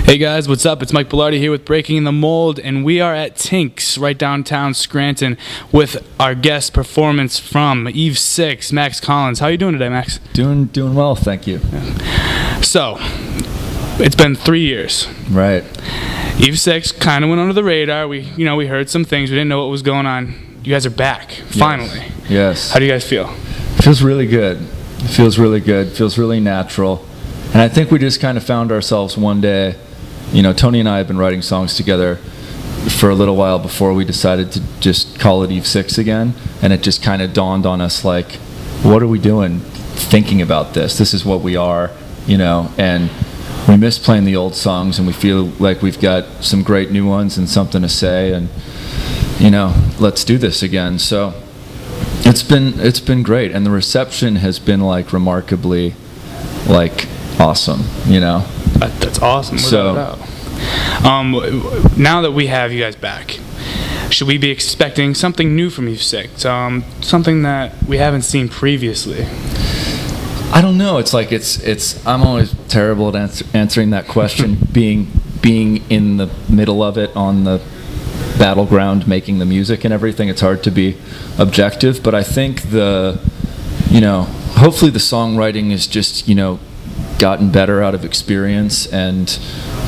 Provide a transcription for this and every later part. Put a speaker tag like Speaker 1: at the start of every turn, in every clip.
Speaker 1: Hey guys, what's up? It's Mike Bilardi here with Breaking the Mold, and we are at Tinks, right downtown Scranton, with our guest performance from Eve 6, Max Collins. How are you doing today, Max?
Speaker 2: Doing well, thank you.
Speaker 1: So, it's been 3 years.
Speaker 2: Right.
Speaker 1: Eve 6 kind of went under the radar. We heard some things. We didn't know what was going on. You guys are back, finally.
Speaker 2: Yes.
Speaker 1: How do you guys feel?
Speaker 2: It feels really good. It feels really good. It feels really natural. And I think we just kind of found ourselves one day. You know, Tony and I have been writing songs together for a little while before we decided to just call it Eve 6 again. And it just kind of dawned on us, like, what are we doing thinking about this? This is what we are, you know. And we miss playing the old songs, and we feel like we've got some great new ones and something to say. And, you know, let's do this again. So it's been great. And the reception has been, like, remarkably, like, awesome, you know.
Speaker 1: That's awesome. So, now that we have you guys back, should we be expecting something new from Eve 6? Something that we haven't seen previously?
Speaker 2: I don't know. It's like I'm always terrible at answering that question. being in the middle of it, on the battleground, making the music and everything, it's hard to be objective. But I think hopefully the songwriting is just, gotten better out of experience, and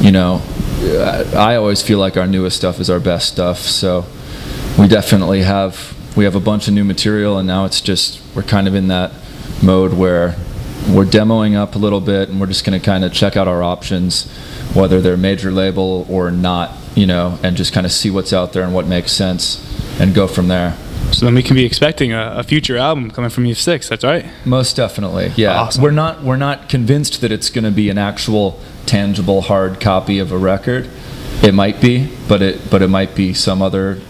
Speaker 2: I always feel like our newest stuff is our best stuff. So we definitely have a bunch of new material, and now it's just we're kind of in that mode where we're demoing up a little bit, and we're just going to kind of check out our options, whether they're major label or not, and just kind of see what's out there and what makes sense and go from there.
Speaker 1: So then we can be expecting a future album coming from Eve 6, that's right?
Speaker 2: Most definitely, yeah.
Speaker 1: Awesome.
Speaker 2: We're not convinced that it's going to be an actual, tangible, hard copy of a record. It might be, but it might be some other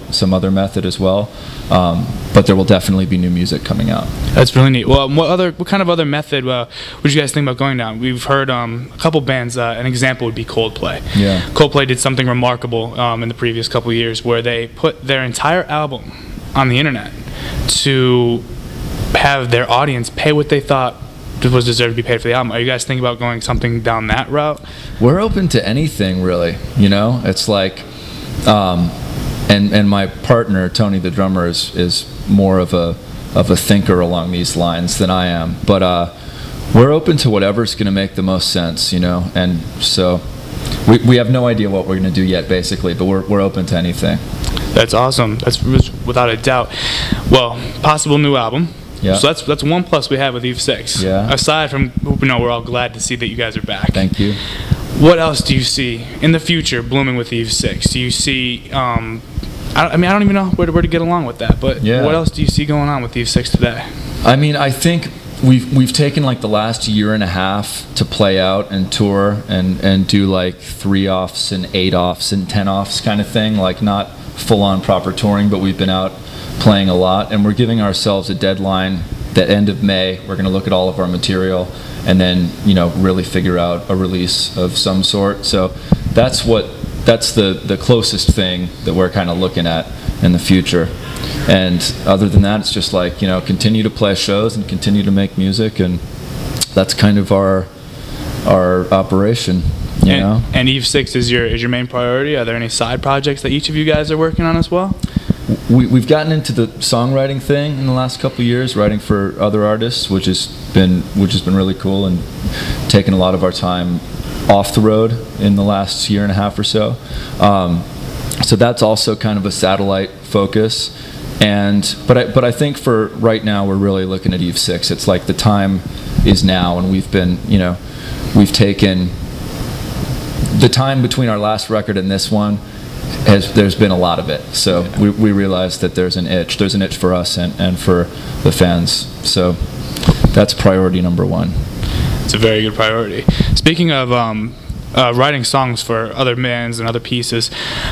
Speaker 2: method as well. But there will definitely be new music coming out.
Speaker 1: That's really neat. Well, what kind of other method would you guys think about going down? We've heard a couple bands. An example would be Coldplay.
Speaker 2: Yeah.
Speaker 1: Coldplay did something remarkable in the previous couple of years, where they put their entire album on the internet to have their audience pay what they thought was deserved to be paid for the album. Are you guys thinking about going something down that route?
Speaker 2: We're open to anything, really. It's like, and my partner Tony, the drummer, is more of a thinker along these lines than I am. But we're open to whatever's going to make the most sense, And so we have no idea what we're going to do yet, basically. But we're open to anything.
Speaker 1: That's awesome. That's without a doubt. Well, possible new album.
Speaker 2: Yeah.
Speaker 1: So that's one plus we have with Eve 6.
Speaker 2: Yeah.
Speaker 1: Aside from, we're all glad to see that you guys are back.
Speaker 2: Thank you.
Speaker 1: What else do you see in the future blooming with Eve 6? Do you see, I don't even know where to get along with that, but
Speaker 2: yeah.
Speaker 1: What else do you see going on with Eve 6 today?
Speaker 2: I think we've taken like the last year and a half to play out and tour and do like 3 offs and 8 offs and 10 offs kind of thing, like not full-on proper touring, but we've been out playing a lot, and we're giving ourselves a deadline. The end of May, we're going to look at all of our material and then really figure out a release of some sort. So that's the closest thing that we're kind of looking at in the future. And other than that, it's just like continue to play shows and continue to make music, and that's kind of our operation.
Speaker 1: And Eve 6 is your main priority. Are there any side projects that each of you guys are working on as well?
Speaker 2: We've gotten into the songwriting thing in the last couple of years, writing for other artists, which has been really cool, and taken a lot of our time off the road in the last year and a half or so. So that's also kind of a satellite focus. But I think for right now we're really looking at Eve 6. It's like the time is now, and we've taken the time between our last record and this one. There's been a lot of it, so yeah. we realized that there's an itch for us and for the fans, so that's priority number one.
Speaker 1: It's a very good priority. Speaking of writing songs for other bands and other pieces,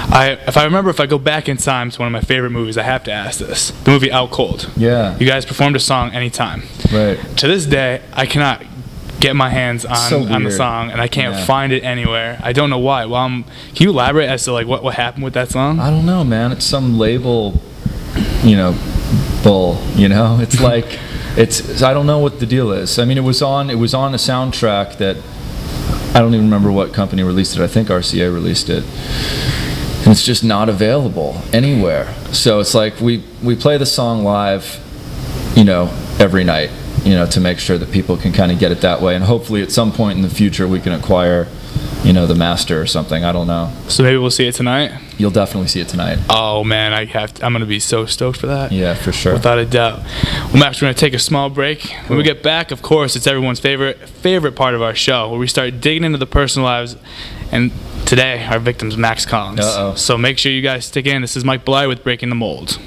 Speaker 1: if I go back in time to one of my favorite movies, I have to ask this: the movie Out Cold.
Speaker 2: Yeah.
Speaker 1: You guys performed a song, Anytime.
Speaker 2: Right.
Speaker 1: To this day, I cannot get my hands on the song, and I can't find it anywhere. I don't know why. Well, can you elaborate as to like what happened with that song?
Speaker 2: I don't know, man. It's some label, bull. It's like I don't know what the deal is. I mean, it was on a soundtrack that I don't even remember what company released it. I think RCA released it. And it's just not available anywhere. So it's like we play the song live, every night, to make sure that people can kind of get it that way. And hopefully at some point in the future we can acquire, the master or something. I don't know.
Speaker 1: So maybe we'll see it tonight?
Speaker 2: You'll definitely see it tonight.
Speaker 1: Oh, man, I'm going to be so stoked for that.
Speaker 2: Yeah, for sure.
Speaker 1: Without a doubt. Well, Max, we're going to take a small break. Cool. When we get back, of course, it's everyone's favorite part of our show, where we start digging into the personal lives. And today, our victim's Max Collins.
Speaker 2: Uh-oh.
Speaker 1: So make sure you guys stick in. This is Mike Bly with Breaking the Mold.